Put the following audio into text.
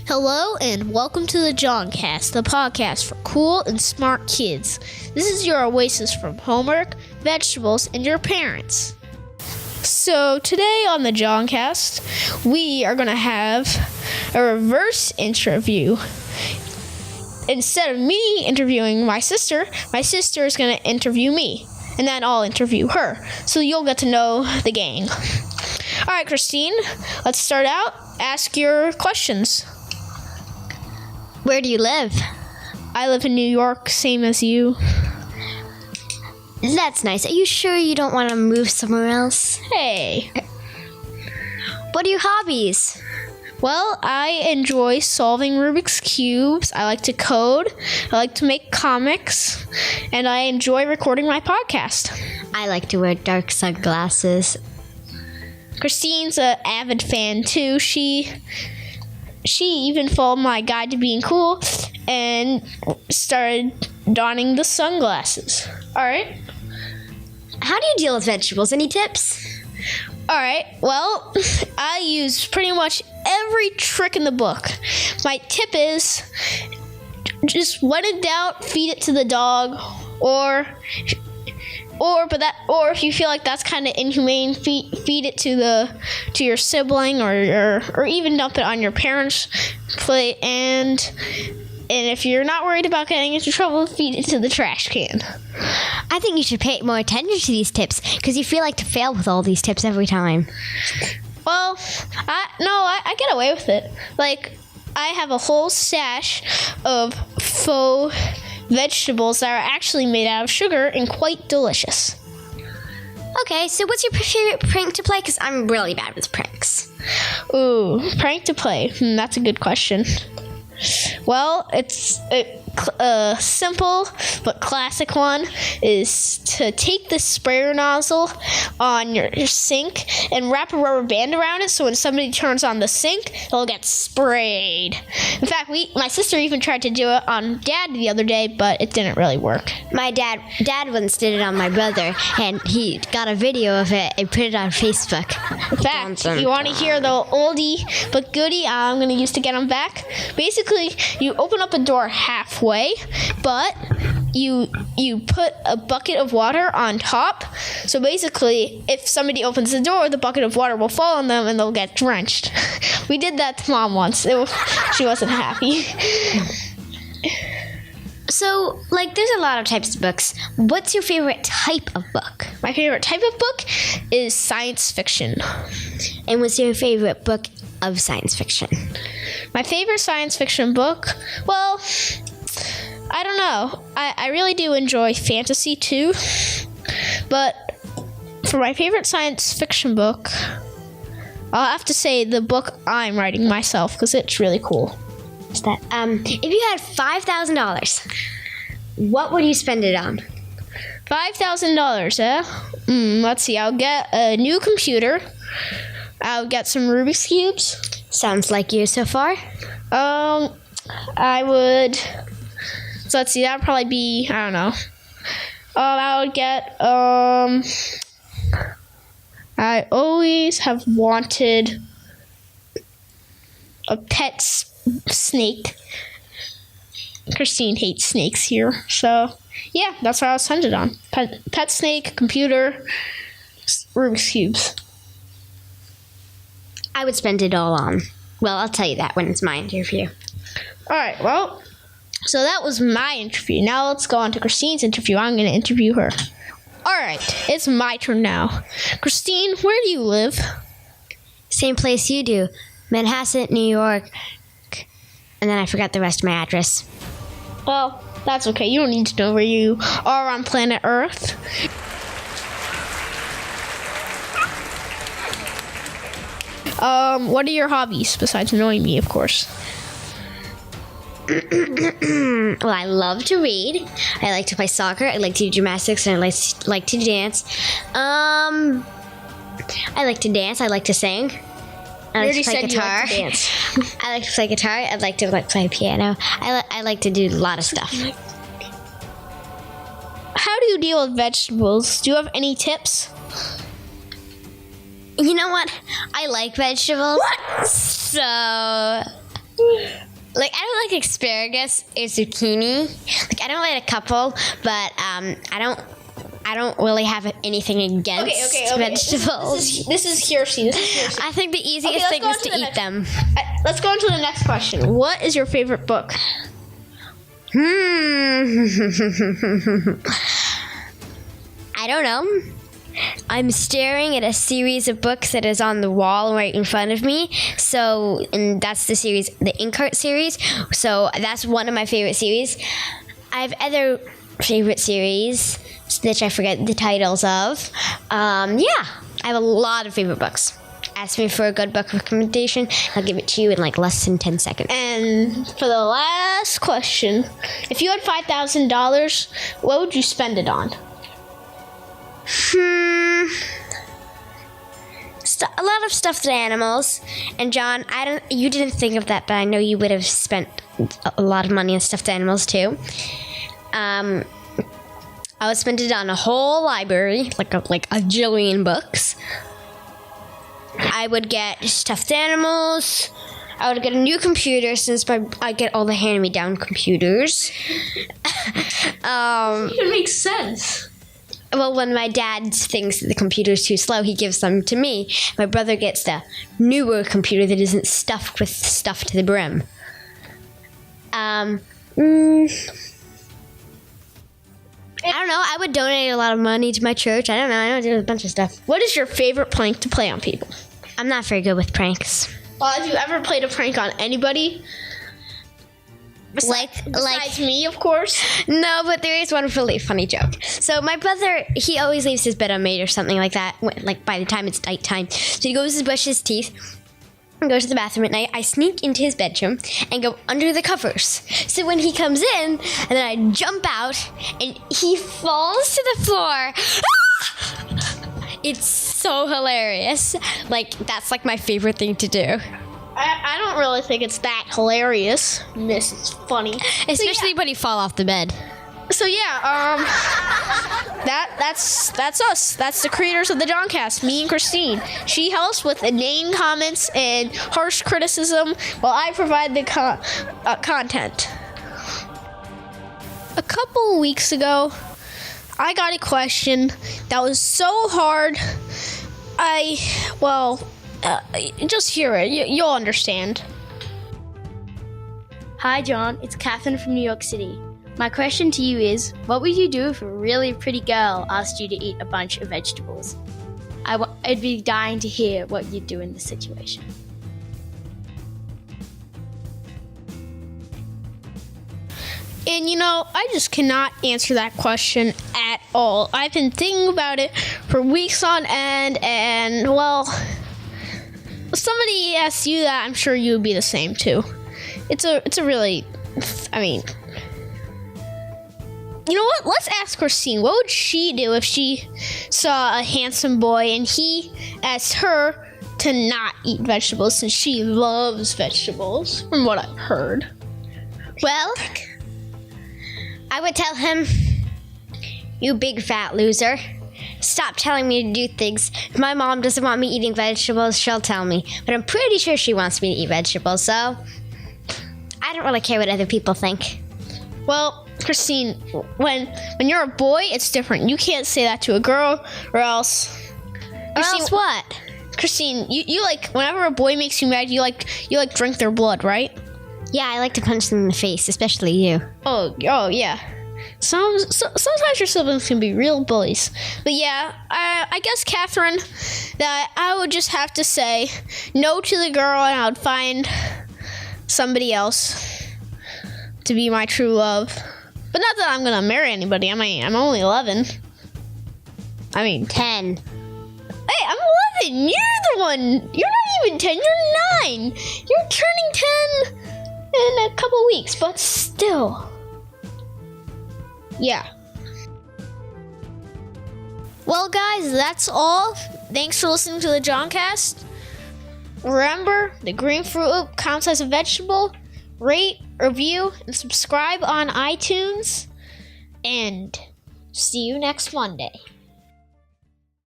Hello and welcome to the Johncast, the podcast for cool and smart kids. This is your oasis from homework, vegetables, and your parents. So today on the Johncast, we are going to have a reverse interview. Instead of me interviewing my sister is going to interview me, and then I'll interview her. So you'll get to know the gang. All right, Christine, let's start out. Ask your questions. Where do you live? I live in New York, same as you. That's nice. Are you sure you don't want to move somewhere else? Hey. What are your hobbies? Well, I enjoy solving Rubik's Cubes. I like to code. I like to make comics. And I enjoy recording my podcast. I like to wear dark sunglasses. Christine's an avid fan, too. She even followed my guide to being cool and started donning the sunglasses. All right. How do you deal with vegetables? Any tips? All right. Well, I use pretty much every trick in the book. My tip is just when in doubt, feed it to the dog, or if you feel like that's kind of inhumane, feed it to your sibling or even dump it on your parents' plate. And if you're not worried about getting into trouble, feed it to the trash can. I think you should pay more attention to these tips because you feel like to fail with all these tips every time. Well, I get away with it. Like, I have a whole stash of faux vegetables that are actually made out of sugar and quite delicious. Okay, so what's your favorite prank to play? Because I'm really bad with pranks. Ooh, prank to play. That's a good question. Well, it's a simple but classic one is to take the sprayer nozzle on your sink and wrap a rubber band around it so when somebody turns on the sink, it'll get sprayed. In fact, my sister even tried to do it on Dad the other day, but it didn't really work. My dad once did it on my brother, and he got a video of it and put it on Facebook. In fact, you want to hear the oldie but goodie I'm going to use to get them back? Basically, you open up a door halfway, but you put a bucket of water on top. So basically, if somebody opens the door, the bucket of water will fall on them and they'll get drenched. We did that to Mom once. She wasn't happy. So, there's a lot of types of books. What's your favorite type of book? My favorite type of book is science fiction. And what's your favorite book of science fiction? My favorite science fiction book? Well, I don't know. I really do enjoy fantasy too. But for my favorite science fiction book, I'll have to say the book I'm writing myself because it's really cool. What's that? If you had $5,000, what would you spend it on? $5,000, eh? Let's see. I'll get a new computer. I'll get some Rubik's Cubes. Sounds like you so far. I would. So let's see. That would probably be. I don't know. I would get. I always have wanted a pet snake. Christine hates snakes here, so yeah, that's what I was spend it on. Pet snake, computer, Rubik's Cubes. I would spend it all on. Well, I'll tell you that when it's my interview. All right, well, so that was my interview. Now let's go on to Christine's interview. I'm going to interview her. All right, it's my turn now. Christine, where do you live? Same place you do. Manhasset, New York. And then I forgot the rest of my address. Well, that's okay. You don't need to know where you are on planet Earth. What are your hobbies besides annoying me, of course? Well, I love to read. I like to play soccer. I like to do gymnastics, and I like to dance. I like to dance. I like to sing. I like to play guitar. You like to dance. I like to play guitar. I like to play piano. I like to do a lot of stuff. How do you deal with vegetables? Do you have any tips? You know what? I like vegetables. What? So asparagus or zucchini. Like I don't like a couple, but I don't really have anything against vegetables. This is hearsay. I think the easiest thing is to eat them. Let's go on to the next question. What is your favorite book? I don't know. I'm staring at a series of books that is on the wall right in front of me. So, and that's the series, the Inkart series. So that's one of my favorite series. I have other favorite series, which I forget the titles of. I have a lot of favorite books. Ask me for a good book recommendation. I'll give it to you in like less than 10 seconds. And for the last question, if you had $5,000, what would you spend it on? A lot of stuffed animals. And John, you didn't think of that, but I know you would have spent a lot of money on stuffed animals too. I would spend it on a whole library, like a jillion books. I would get stuffed animals. I would get a new computer since I get all the hand-me-down computers. It makes sense. Well, when my dad thinks that the computer's too slow, he gives them to me. My brother gets the newer computer that isn't stuffed with stuff to the brim. I don't know. I would donate a lot of money to my church. I don't know. I would do a bunch of stuff. What is your favorite prank to play on people? I'm not very good with pranks. Well, have you ever played a prank on anybody? Besides me, of course. No, but there is one really funny joke. So my brother, he always leaves his bed unmade or something like that, like by the time it's nighttime. So he goes to brush his teeth and goes to the bathroom at night. I sneak into his bedroom and go under the covers. So when he comes in, and then I jump out, and he falls to the floor. It's so hilarious. Like, that's like my favorite thing to do. I don't really think it's that hilarious. This is funny. Especially when you fall off the bed. So that's us. That's the creators of the Johncast, me and Christine. She helps with inane comments and harsh criticism while I provide the content. A couple weeks ago, I got a question that was so hard. Just hear it. You'll understand. Hi, John. It's Catherine from New York City. My question to you is, what would you do if a really pretty girl asked you to eat a bunch of vegetables? I'd be dying to hear what you'd do in this situation. And I just cannot answer that question at all. I've been thinking about it for weeks on end, and if somebody asks you that, I'm sure you would be the same too. It's a really, you know what? Let's ask Christine. What would she do if she saw a handsome boy and he asked her to not eat vegetables since she loves vegetables, from what I've heard? Well, I would tell him, you big fat loser. Stop telling me to do things. If my mom doesn't want me eating vegetables, she'll tell me. But I'm pretty sure she wants me to eat vegetables, so I don't really care what other people think. Well, Christine, when you're a boy, it's different. You can't say that to a girl, or else. Christine, what? Christine, you like, whenever a boy makes you mad, you like drink their blood, right? Yeah, I like to punch them in the face, especially you. Oh yeah. Sometimes your siblings can be real bullies. But yeah, I guess, Catherine, that I would just have to say no to the girl, and I would find somebody else to be my true love. But not that I'm going to marry anybody. I'm only 11. 10. Hey, I'm 11. You're the one. You're not even 10. You're 9. You're turning 10 in a couple weeks, but still. Yeah. Well, guys, that's all. Thanks for listening to the Johncast. Remember, the green Fruit Loop counts as a vegetable. Rate, review, and subscribe on iTunes. And see you next Monday.